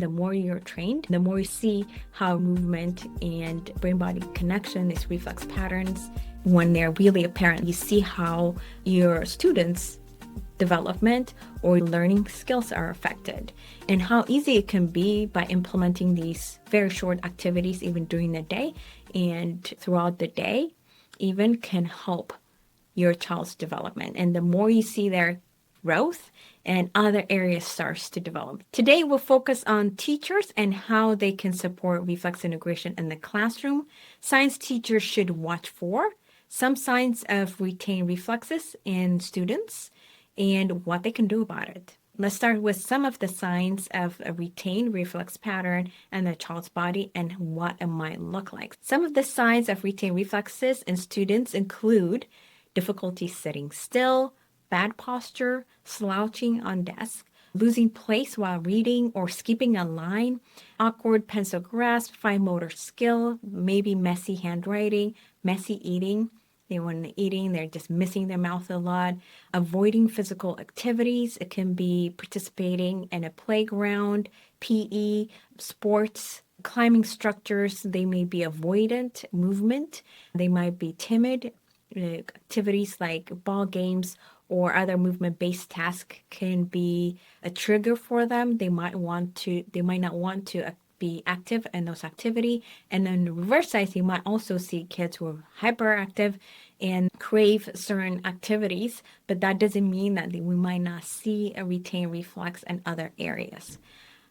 The more you're trained, the more you see how movement and brain-body connection, these reflex patterns, when they're really apparent, you see how your students' development or learning skills are affected, and how easy it can be by implementing these very short activities even during the day and throughout the day even can help your child's development. And the more you see their growth and other areas starts to develop. Today, we'll focus on teachers and how they can support reflex integration in the classroom. Science teachers should watch for some signs of retained reflexes in students and what they can do about it. Let's start with some of the signs of a retained reflex pattern in the child's body and what it might look like. Some of the signs of retained reflexes in students include difficulty sitting still, bad posture, slouching on desk, losing place while reading or skipping a line, awkward pencil grasp, fine motor skill, maybe messy handwriting, messy eating. When eating, they're just missing their mouth a lot, avoiding physical activities. It can be participating in a playground, PE, sports, climbing structures. They may be avoidant movement. They might be timid. Activities like ball games or other movement-based tasks can be a trigger for them. They might not want to be active in those activities. And then the reverse side, you might also see kids who are hyperactive and crave certain activities, but that doesn't mean that we might not see a retained reflex in other areas.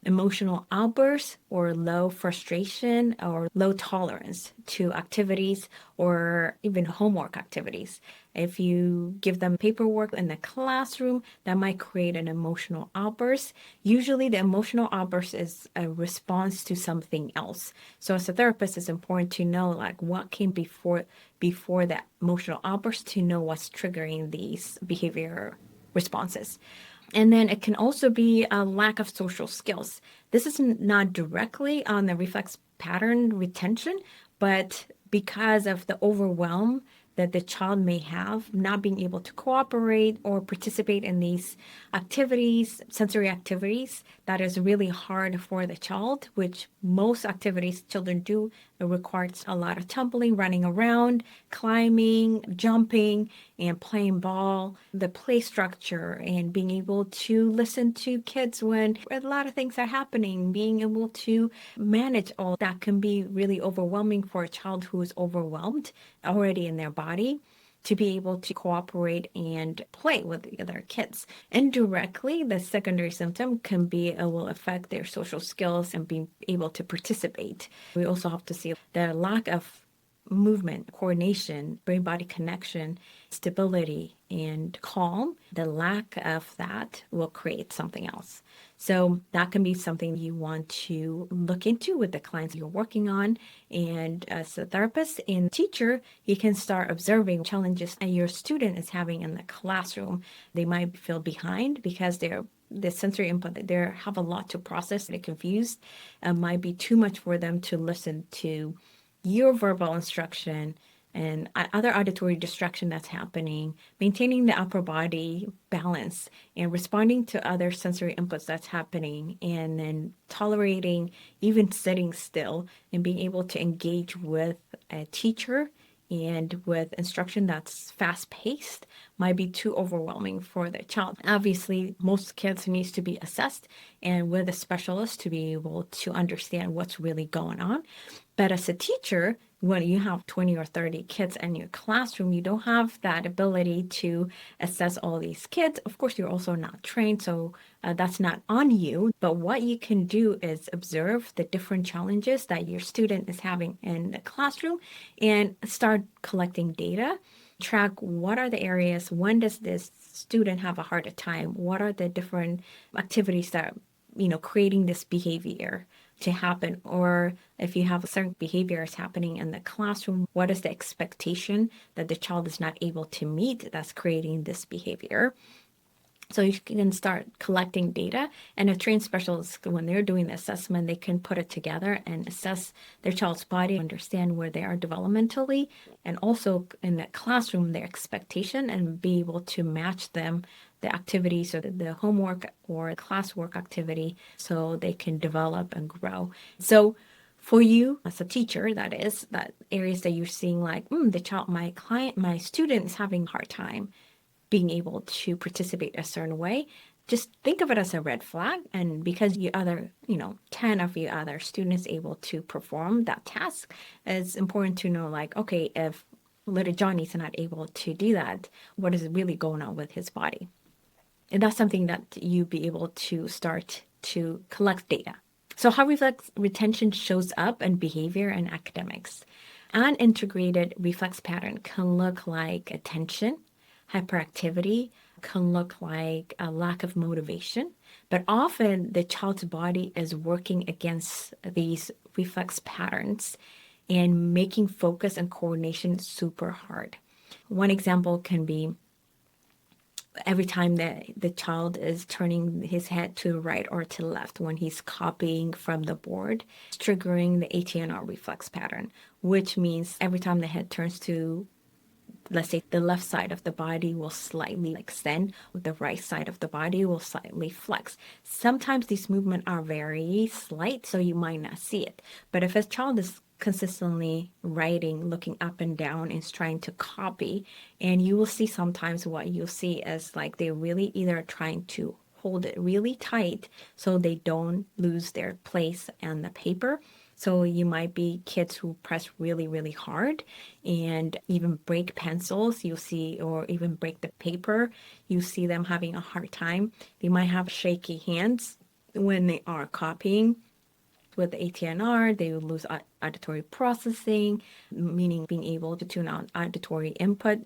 Emotional outbursts or low frustration or low tolerance to activities or even homework activities. If you give them paperwork in the classroom, that might create an emotional outburst. Usually the emotional outburst is a response to something else. So as a therapist, it's important to know like what came before that emotional outburst to know what's triggering these behavior responses. And then it can also be a lack of social skills. This is not directly on the reflex pattern retention, but because of the overwhelm that the child may have, not being able to cooperate or participate in these activities, sensory activities, that is really hard for the child, which most activities children do. It requires a lot of tumbling, running around, climbing, jumping, and playing ball. The play structure and being able to listen to kids when a lot of things are happening, being able to manage all that can be really overwhelming for a child who is overwhelmed already in their body, to be able to cooperate and play with the other kids. Indirectly, the secondary symptom can be it will affect their social skills and being able to participate. We also have to see the lack of movement, coordination, brain-body connection, stability, and calm. The lack of that will create something else. So that can be something you want to look into with the clients you're working on. And as a therapist and teacher, you can start observing challenges that your student is having in the classroom. They might feel behind because the sensory input, they have a lot to process. They're confused. It might be too much for them to listen to your verbal instruction and other auditory distraction that's happening, maintaining the upper body balance and responding to other sensory inputs that's happening, and then tolerating even sitting still and being able to engage with a teacher and with instruction that's fast-paced might be too overwhelming for the child. Obviously, most kids needs to be assessed and with a specialist to be able to understand what's really going on. But as a teacher, when you have 20 or 30 kids in your classroom, you don't have that ability to assess all these kids. Of course, you're also not trained, so that's not on you. But what you can do is observe the different challenges that your student is having in the classroom and start collecting data. Track what are the areas, when does this student have a harder time? What are the different activities that creating this behavior to happen? Or if you have certain behaviors happening in the classroom, what is the expectation that the child is not able to meet that's creating this behavior? So you can start collecting data, and a trained specialist, when they're doing the assessment, they can put it together and assess their child's body, understand where they are developmentally, and also in the classroom, their expectation, and be able to match them the activities or the homework or classwork activity so they can develop and grow. So for you as a teacher, that is, that areas that you're seeing like, the child, my client, my student is having a hard time being able to participate a certain way, just think of it as a red flag. And because 10 of you other students able to perform that task, it's important to know like, okay, if little Johnny's not able to do that, what is really going on with his body? And that's something that you be able to start to collect data. So how reflex retention shows up in behavior and academics. An integrated reflex pattern can look like attention, hyperactivity, can look like a lack of motivation, but often the child's body is working against these reflex patterns and making focus and coordination super hard. One example can be every time that the child is turning his head to the right or to the left when he's copying from the board, triggering the ATNR reflex pattern, which means every time the head turns to, let's say, the left side of the body will slightly extend, the right side of the body will slightly flex. Sometimes these movements are very slight, so you might not see it. But if a child is consistently writing, looking up and down, and trying to copy, and you will see sometimes what you'll see is like they really either trying to hold it really tight so they don't lose their place on the paper. So you might be kids who press really, really hard and even break pencils, you'll see, or even break the paper. You see them having a hard time. They might have shaky hands when they are copying. With ATNR, they will lose auditory processing, meaning being able to tune out auditory input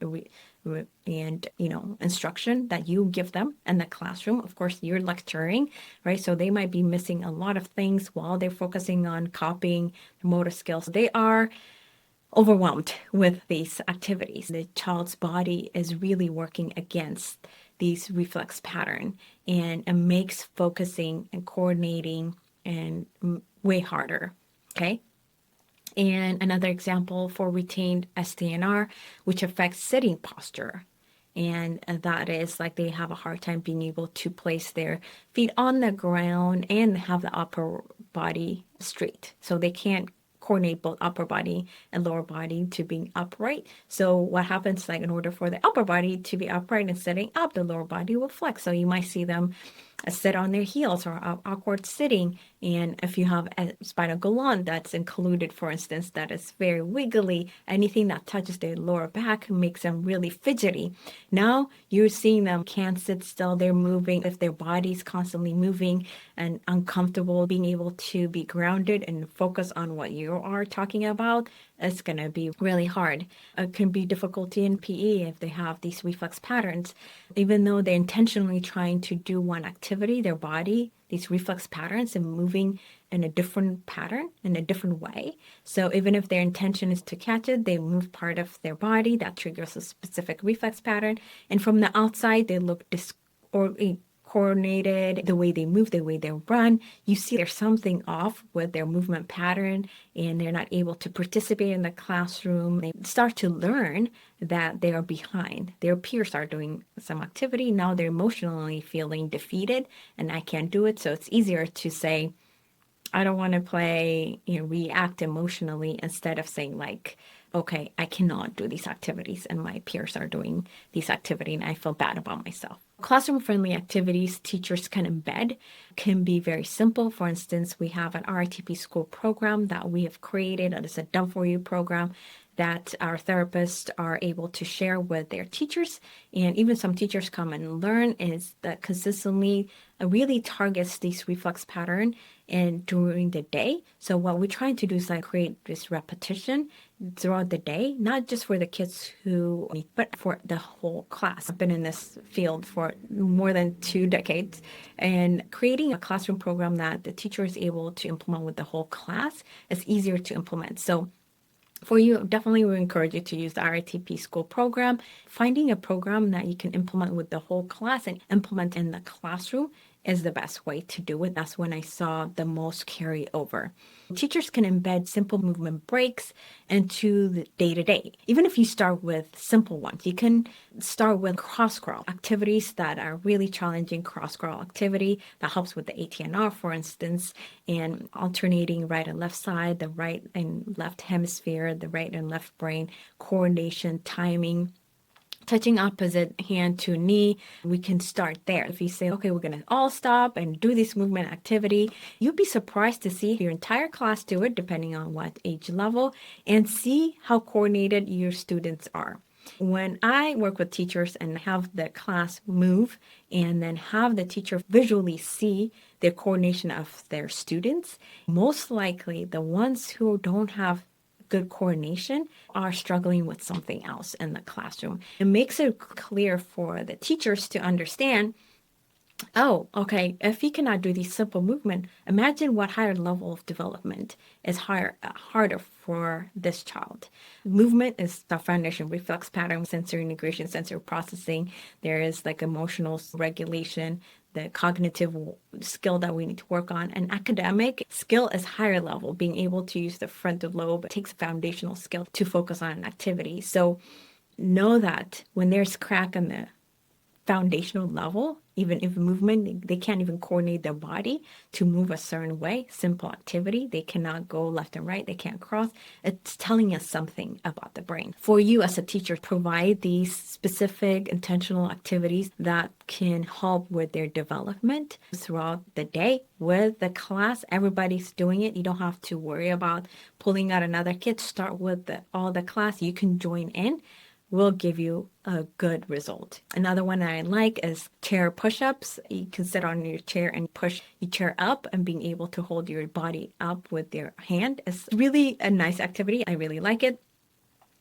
and instruction that you give them in the classroom. Of course, you're lecturing, right? So they might be missing a lot of things while they're focusing on copying motor skills. They are overwhelmed with these activities. The child's body is really working against these reflex pattern, and it makes focusing and coordinating and way harder. Okay. And another example for retained STNR, which affects sitting posture. And that is like they have a hard time being able to place their feet on the ground and have the upper body straight. So they can't coordinate both upper body and lower body to being upright. So what happens, like in order for the upper body to be upright and sitting up, the lower body will flex. So you might see them sit on their heels or awkward sitting. And if you have a spinal column that's included, for instance, that is very wiggly, anything that touches their lower back makes them really fidgety. Now you're seeing them can't sit still, they're moving. If their body's constantly moving and uncomfortable, being able to be grounded and focus on what you are talking about, it's going to be really hard. It can be difficulty in PE if they have these reflex patterns. Even though they're intentionally trying to do one activity, their body, these reflex patterns and moving in a different pattern, in a different way. So even if their intention is to catch it, they move part of their body that triggers a specific reflex pattern. And from the outside, they look coordinated, the way they move, the way they run. You see there's something off with their movement pattern and they're not able to participate in the classroom. They start to learn that they are behind. Their peers are doing some activity. Now they're emotionally feeling defeated and I can't do it. So it's easier to say, I don't want to play, react emotionally instead of saying like, okay, I cannot do these activities and my peers are doing these activities and I feel bad about myself. Classroom-friendly activities teachers can embed can be very simple. For instance, we have an RITP school program that we have created. It is a Done For You program that our therapists are able to share with their teachers. And even some teachers come and learn is that consistently really targets these reflex pattern and during the day. So what we're trying to do is like create this repetition throughout the day, not just for the kids who, but for the whole class. I've been in this field for more than 2 decades, and creating a classroom program that the teacher is able to implement with the whole class is easier to implement. So for you, definitely we encourage you to use the RITP school program. Finding a program that you can implement with the whole class and implement in the classroom is the best way to do it. That's when I saw the most carryover. Teachers can embed simple movement breaks into the day-to-day. Even if you start with simple ones, you can start with cross-scroll activities that are really challenging cross-scroll activity that helps with the ATNR, for instance, and alternating right and left side, the right and left hemisphere, the right and left brain, coordination, timing, touching opposite hand to knee. We can start there. If you say, okay, we're going to all stop and do this movement activity, you'd be surprised to see your entire class do it, depending on what age level, and see how coordinated your students are. When I work with teachers and have the class move and then have the teacher visually see the coordination of their students, most likely the ones who don't have good coordination are struggling with something else in the classroom. It makes it clear for the teachers to understand, oh, okay, if he cannot do these simple movement, imagine what higher level of development is harder for this child. Movement is the foundation, reflex pattern, sensory integration, sensory processing. There is like emotional regulation, the cognitive skill that we need to work on. And academic skill is higher level, being able to use the frontal lobe. It takes foundational skill to focus on an activity. So know that when there's crack in the foundational level, even if movement, they can't even coordinate their body to move a certain way. Simple activity, they cannot go left and right, they can't cross. It's telling us something about the brain. For you as a teacher, provide these specific intentional activities that can help with their development throughout the day with the class. Everybody's doing it. You don't have to worry about pulling out another kid. Start with all the class. You can join in, will give you a good result. Another one that I like is chair push-ups. You can sit on your chair and push your chair up, and being able to hold your body up with your hand is really a nice activity. I really like it.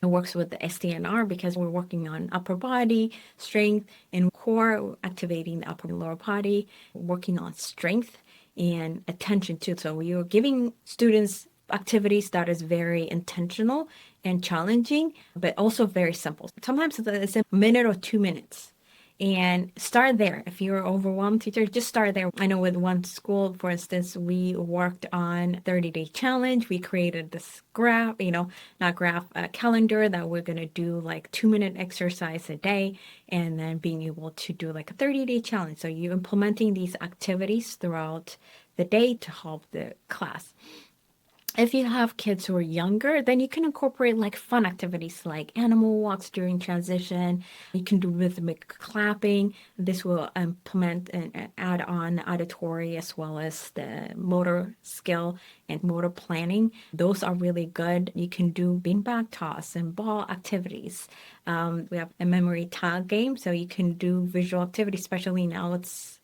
It works with the STNR because we're working on upper body strength and core, activating the upper and lower body, working on strength and attention too. So you're giving students activities that is very intentional and challenging, but also very simple. Sometimes it's a minute or 2 minutes. And start there. If you're overwhelmed, teacher, just start there. I know with one school, for instance, we worked on 30-day challenge. We created this graph, a calendar that we're going to do like 2-minute exercise a day, and then being able to do like a 30-day challenge. So you're implementing these activities throughout the day to help the class. If you have kids who are younger, then you can incorporate like fun activities like animal walks during transition. You can do rhythmic clapping. This will implement and add on auditory as well as the motor skill and motor planning. Those are really good. You can do beanbag toss and ball activities. We have a memory tag game, so you can do visual activity, especially now it's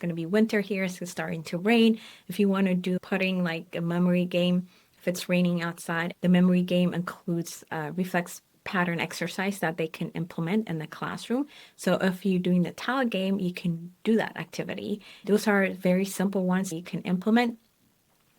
gonna be winter here, so it's starting to rain. If you want to do putting like a memory game, if it's raining outside, the memory game includes reflex pattern exercise that they can implement in the classroom. So if you're doing the tile game, you can do that activity. Those are very simple ones you can implement.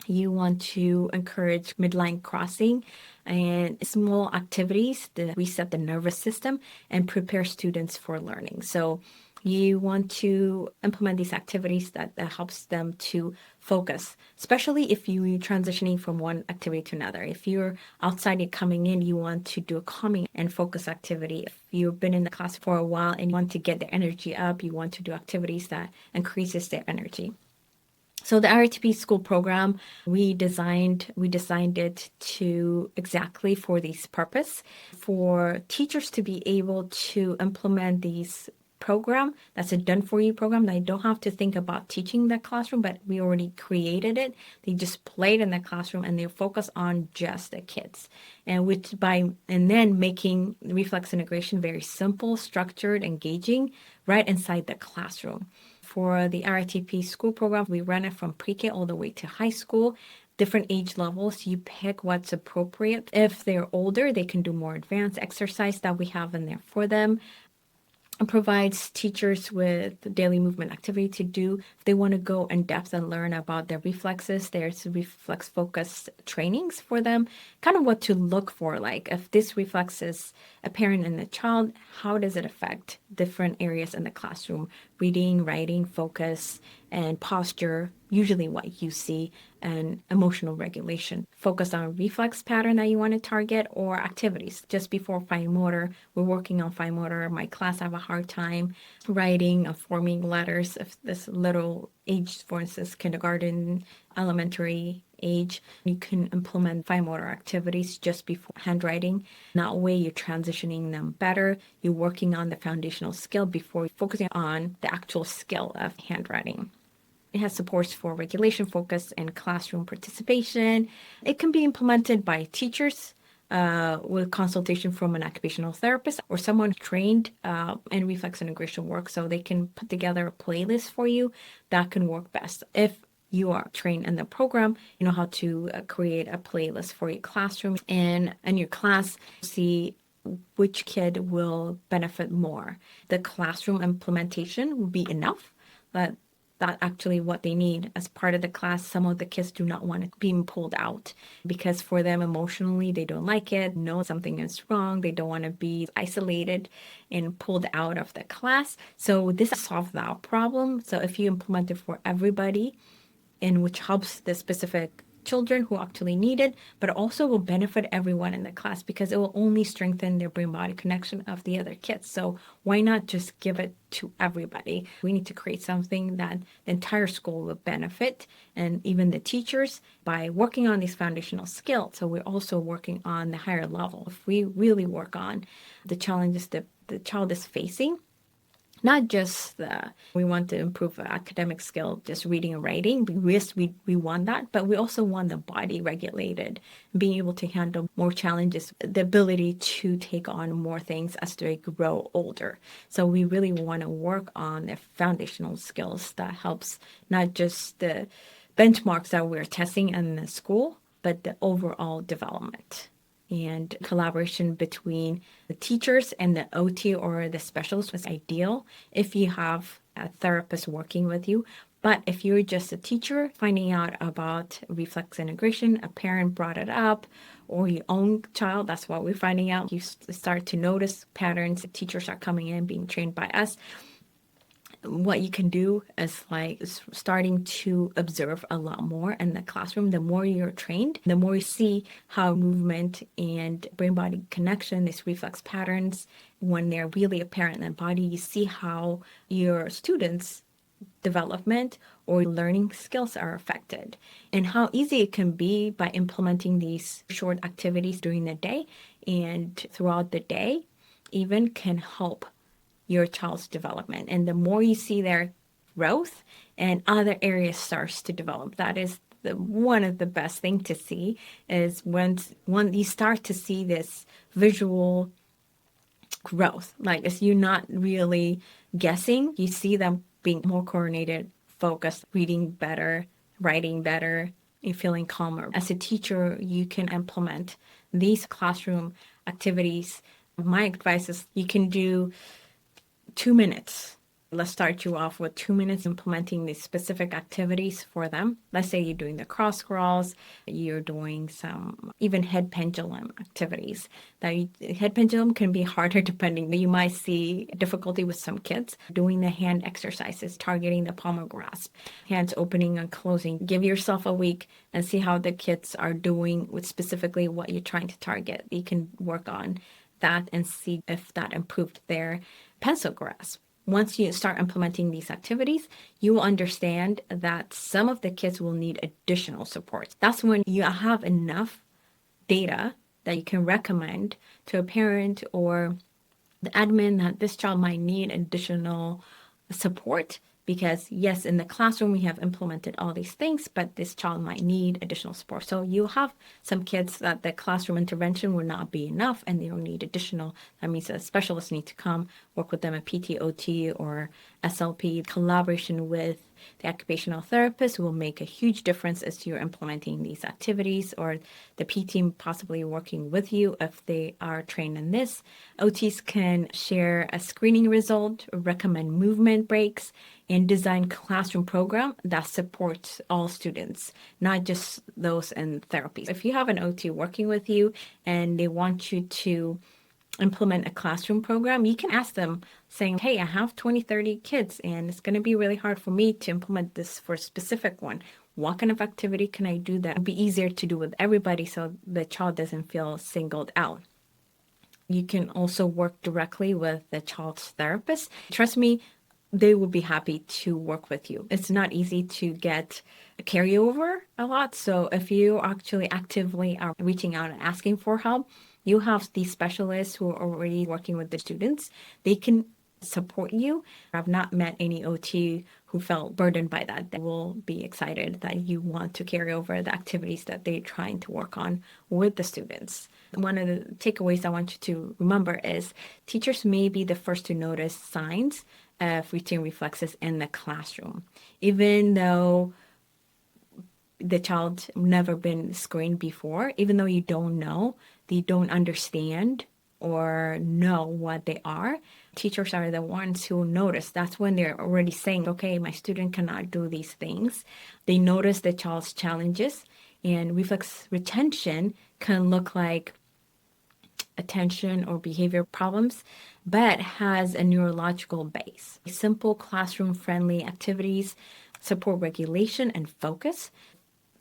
You want to encourage midline crossing and small activities to reset the nervous system and prepare students for learning. So you want to implement these activities that helps them to focus, especially if you're transitioning from one activity to another. If you're outside and coming in, you want to do a calming and focus activity. If you've been in the class for a while and you want to get their energy up, you want to do activities that increases their energy. So the RITP school program, we designed it to exactly for this purpose, for teachers to be able to implement these program. That's a done for you program. They don't have to think about teaching the classroom, but we already created it. They just played in the classroom and they focus on just the kids. And then making reflex integration very simple, structured, engaging right inside the classroom. For the RITP school program, we run it from pre-K all the way to high school. Different age levels, you pick what's appropriate. If they're older, they can do more advanced exercise that we have in there for them. It provides teachers with daily movement activity to do. If they want to go in depth and learn about their reflexes, there's reflex focused trainings for them, kind of what to look for. Like if this reflex is apparent in the child, how does it affect different areas in the classroom? Reading, writing, focus, and posture, usually what you see, and emotional regulation. Focus on reflex pattern that you want to target or activities. Just before fine motor, we're working on fine motor. My class have a hard time writing or forming letters. If this little age, for instance, kindergarten, elementary age, you can implement fine motor activities just before handwriting. That way you're transitioning them better. You're working on the foundational skill before focusing on the actual skill of handwriting. It has supports for regulation, focus, and classroom participation. It can be implemented by teachers with consultation from an occupational therapist or someone trained in reflex integration work, so they can put together a playlist for you that can work best. If you are trained in the program, you know how to create a playlist for your classroom and in your class, see which kid will benefit more. The classroom implementation will be enough, but that's actually what they need as part of the class. Some of the kids do not want it being pulled out because for them emotionally, they don't like it, know something is wrong. They don't want to be isolated and pulled out of the class. So this solves that problem. So if you implement it for everybody, and which helps the specific children who actually need it, but also will benefit everyone in the class because it will only strengthen their brain body connection of the other kids. So why not just give it to everybody? We need to create something that the entire school will benefit, and even the teachers, by working on these foundational skills. So we're also working on the higher level. If we really work on the challenges that the child is facing, not just we want to improve academic skill, just reading and writing. Yes, we want that, but we also want the body regulated, being able to handle more challenges, the ability to take on more things as they grow older. So we really want to work on the foundational skills that helps not just the benchmarks that we're testing in the school, but the overall development. And collaboration between the teachers and the OT or the specialist was ideal if you have a therapist working with you. But if you're just a teacher finding out about reflex integration, a parent brought it up, or your own child, that's what we're finding out. You start to notice patterns. Teachers are coming in, being trained by us. What you can do is like starting to observe a lot more in the classroom. The more you're trained, the more you see how movement and brain body connection, these reflex patterns, when they're really apparent in the body, you see how your students' development or learning skills are affected, and how easy it can be by implementing these short activities during the day and throughout the day even can help your child's development. And the more you see their growth and other areas starts to develop, that is one of the best thing to see is when you start to see this visual growth, like as you're not really guessing, you see them being more coordinated, focused, reading better, writing better, and feeling calmer. As a teacher, you can implement these classroom activities. My advice is you can do 2 minutes. Let's start you off with 2 minutes implementing these specific activities for them. Let's say you're doing the cross crawls, you're doing some even head pendulum activities. Head pendulum can be harder depending. You might see difficulty with some kids doing the hand exercises, targeting the palm grasp, hands opening and closing. Give yourself a week and see how the kids are doing with specifically what you're trying to target. You can work on that and see if that improved their pencil grasp. Once you start implementing these activities, you will understand that some of the kids will need additional support. That's when you have enough data that you can recommend to a parent or the admin that this child might need additional support because yes, in the classroom we have implemented all these things, but this child might need additional support. So you have some kids that the classroom intervention will not be enough and they'll need additional. That means a specialist need to come work with them, a PT, OT, or SLP. Collaboration with the occupational therapist will make a huge difference as you're implementing these activities, or the PT possibly working with you if they are trained in this. OTs can share a screening result, recommend movement breaks, and design classroom program that supports all students, not just those in therapy. If you have an OT working with you and they want you to implement a classroom program, you can ask them saying, hey, I have 20, 30 kids and it's going to be really hard for me to implement this for a specific one. What kind of activity can I do that would be easier to do with everybody so the child doesn't feel singled out? You can also work directly with the child's therapist. Trust me, they will be happy to work with you. It's not easy to get a carryover a lot. So if you actually actively are reaching out and asking for help, you have these specialists who are already working with the students. They can support you. I've not met any OT who felt burdened by that. They will be excited that you want to carry over the activities that they're trying to work on with the students. One of the takeaways I want you to remember is teachers may be the first to notice signs of routine reflexes in the classroom. Even though the child never been screened before, even though you don't know, they don't understand or know what they are, teachers are the ones who notice. That's when they're already saying, okay, my student cannot do these things. They notice the child's challenges, and reflex retention can look like attention or behavior problems, but has a neurological base. Simple classroom-friendly activities support regulation and focus.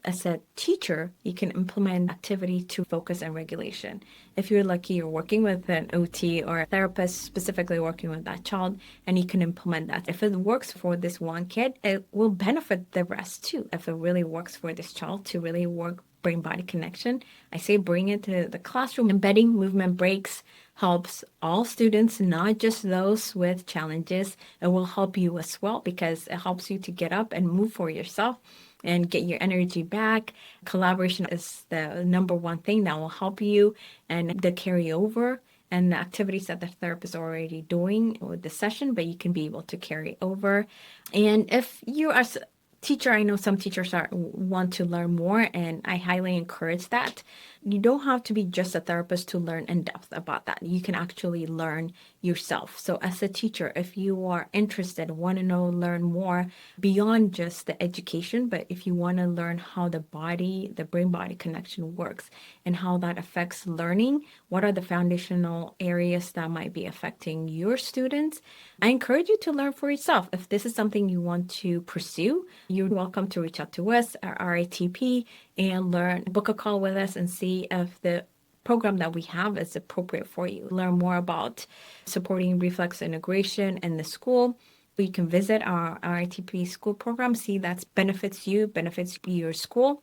As a teacher, you can implement activity to focus and regulation. If you're lucky, you're working with an OT or a therapist specifically working with that child, and you can implement that. If it works for this one kid, it will benefit the rest too. If it really works for this child to really work brain-body connection, I say bring it to the classroom. Embedding movement breaks helps all students, not just those with challenges. It will help you as well because it helps you to get up and move for yourself and get your energy back. Collaboration is the number one thing that will help you, and the carryover and the activities that the therapist is already doing with the session, but you can be able to carry over. And if you are teacher, I know some teachers want to learn more, and I highly encourage that. You don't have to be just a therapist to learn in depth about that. You can actually learn yourself. So as a teacher, if you are interested, want to know, learn more beyond just the education, but if you want to learn how the brain-body connection works and how that affects learning, what are the foundational areas that might be affecting your students, I encourage you to learn for yourself. If this is something you want to pursue, you're welcome to reach out to us at RITP and book a call with us and see if the program that we have is appropriate for you. Learn more about supporting reflex integration in the school. You can visit our RITP school program, see that benefits you, benefits your school.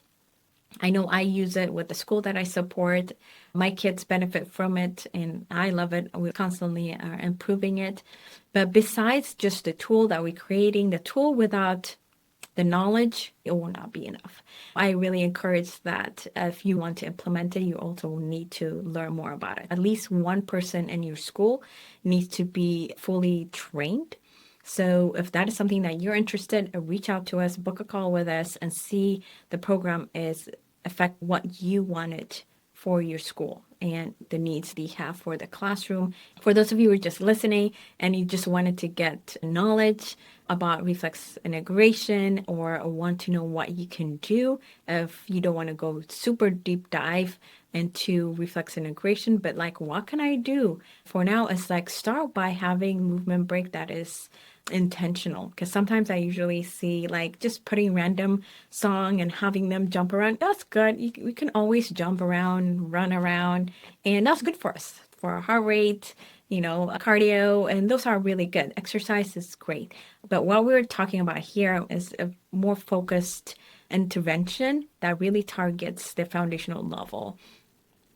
I know I use it with the school that I support. My kids benefit from it and I love it. We constantly are improving it. But besides just the tool that we're creating, the tool without the knowledge, it will not be enough. I really encourage that if you want to implement it, you also need to learn more about it. At least one person in your school needs to be fully trained. So if that is something that you're interested in, reach out to us, book a call with us, and see the program affect what you wanted for your school and the needs that you have for the classroom. For those of you who are just listening and you just wanted to get knowledge about reflex integration or want to know what you can do if you don't want to go super deep dive into reflex integration, but like, what can I do? For now, it's like start by having movement break that is intentional, because sometimes I usually see like just putting random song and having them jump around. That's good. We can always jump around, run around, and that's good for us, for our heart rate, cardio, and those are really good. Exercise is great. But what we're talking about here is a more focused intervention that really targets the foundational level.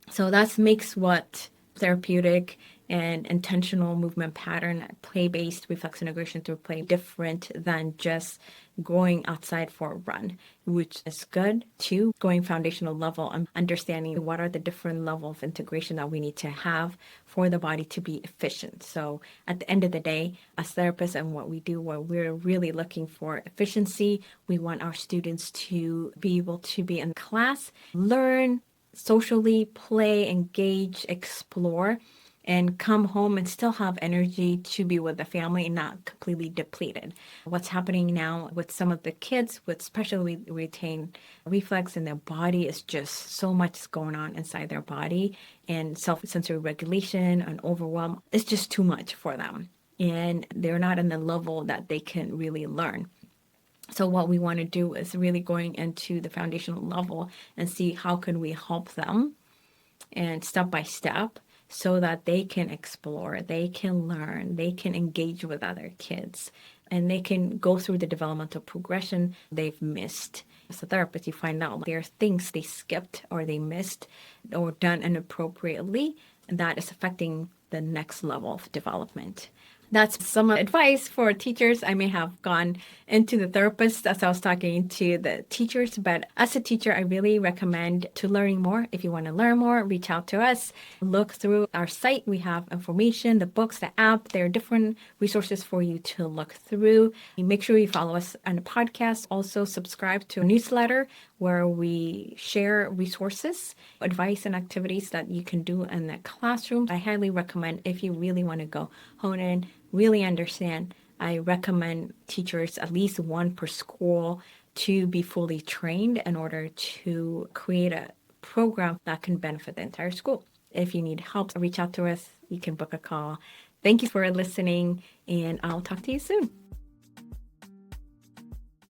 So that makes what therapeutic and intentional movement pattern, play-based reflex integration through play, different than just going outside for a run, which is good too. Going foundational level and understanding what are the different levels of integration that we need to have for the body to be efficient. So at the end of the day, as therapists and what we do, where we're really looking for efficiency, we want our students to be able to be in class, learn, socially play, engage, explore, and come home and still have energy to be with the family and not completely depleted. What's happening now with some of the kids, with especially retained reflex in their body, is just so much going on inside their body, and self-sensory regulation and overwhelm. It's just too much for them. And they're not in the level that they can really learn. So what we want to do is really going into the foundational level and see how can we help them, and step by step, so that they can explore, they can learn, they can engage with other kids, and they can go through the developmental progression they've missed. As a therapist, you find out there are things they skipped or they missed or done inappropriately, and that is affecting the next level of development. That's some advice for teachers. I may have gone into the therapist as I was talking to the teachers, but as a teacher, I really recommend to learning more. If you want to learn more, reach out to us. Look through our site. We have information, the books, the app. There are different resources for you to look through. Make sure you follow us on the podcast. Also, subscribe to a newsletter where we share resources, advice, and activities that you can do in the classroom. I highly recommend, if you really want to go hone in, really understand, I recommend teachers, at least one per school, to be fully trained in order to create a program that can benefit the entire school. If you need help, reach out to us. You can book a call. Thank you for listening, and I'll talk to you soon.